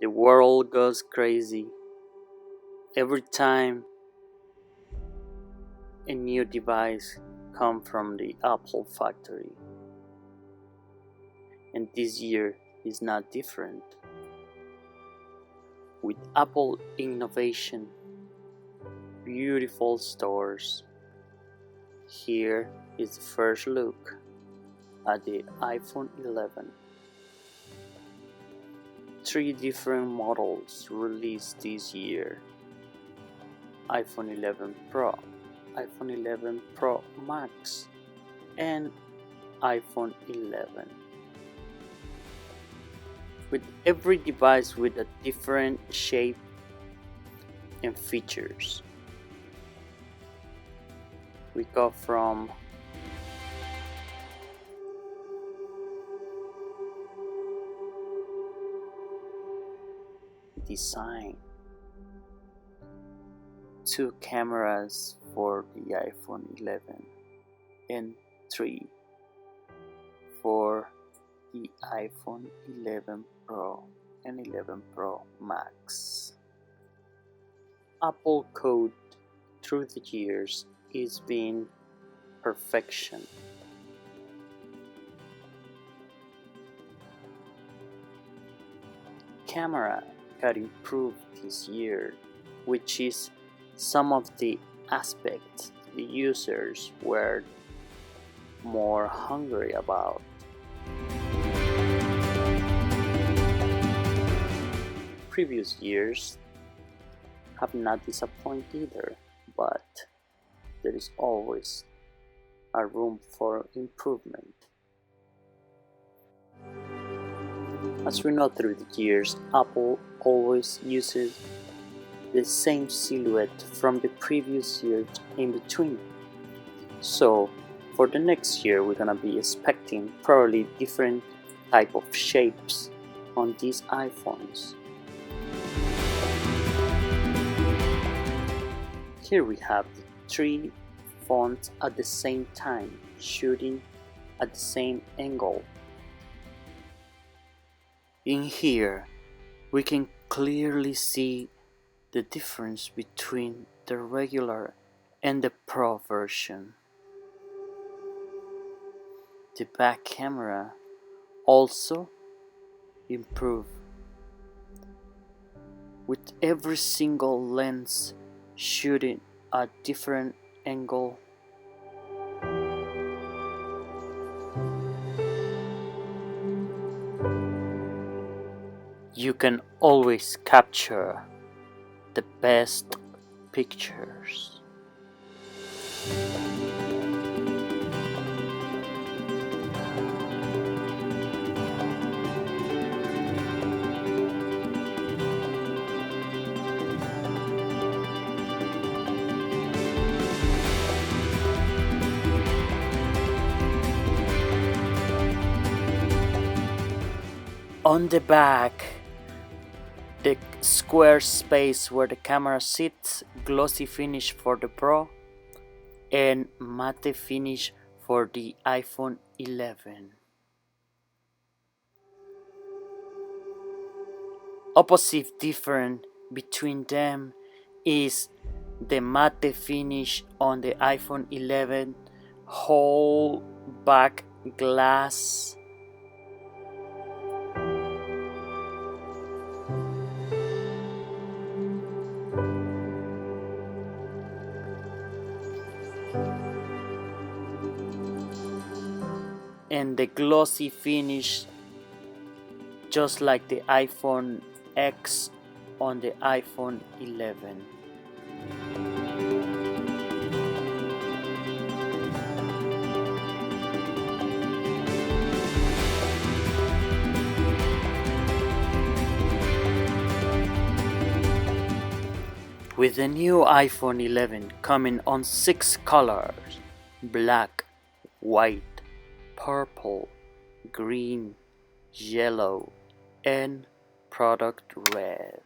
The world goes crazy every time a new device comes from the Apple factory. And this year is not different. With Apple innovation, beautiful stores, here is the first look at the iPhone 11. 3 different models released this year: iPhone 11 Pro, iPhone 11 Pro Max, and iPhone 11. With every device with a different shape and features. We go from design, 2 cameras for the iPhone 11 and 3 for the iPhone 11 Pro and 11 Pro Max. Apple code through the years is being perfection. Camera got improved this year, which is some of the aspects the users were more hungry about. Previous years have not disappointed either, but there is always a room for improvement. As we know, through the years, Apple always uses the same silhouette from the previous year in between. So for the next year, we're gonna be expecting probably different type of shapes on these iPhones. Here we have the 3 phones at the same time, shooting at the same angle. In here, we can clearly see the difference between the regular and the Pro version. The back camera also improved, with every single lens shooting at different angle. You can always capture the best pictures. On the back, the square space where the camera sits, glossy finish for the Pro and matte finish for the iPhone 11. Opposite difference between them is the matte finish on the iPhone 11, whole back glass. And the glossy finish, just like the iPhone X on the iPhone 11. With the new iPhone 11 coming on 6 colors: black, white, purple, green, yellow, and product red.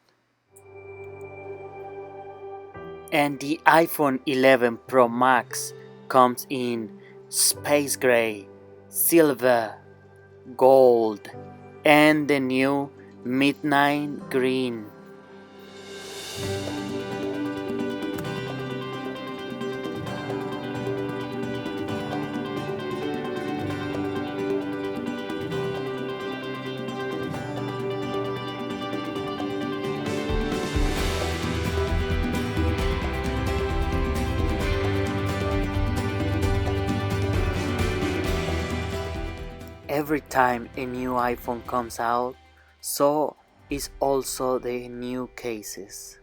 And the iPhone 11 Pro Max comes in space gray, silver, gold, and the new midnight green. Every time a new iPhone comes out, so is also the new cases.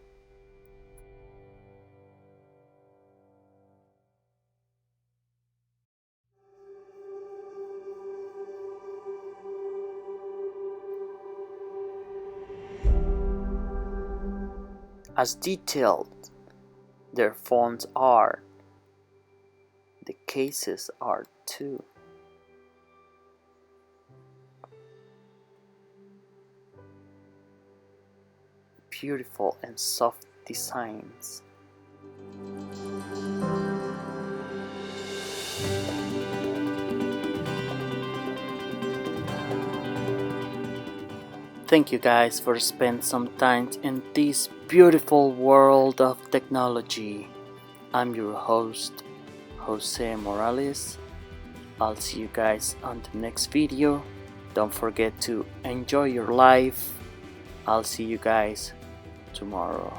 As detailed their phones are, the cases are too. Beautiful and soft designs. Thank you guys for spending some time in this beautiful world of technology. I'm your host, Jose Morales. I'll see you guys on the next video. Don't forget to enjoy your life. I'll see you guys tomorrow.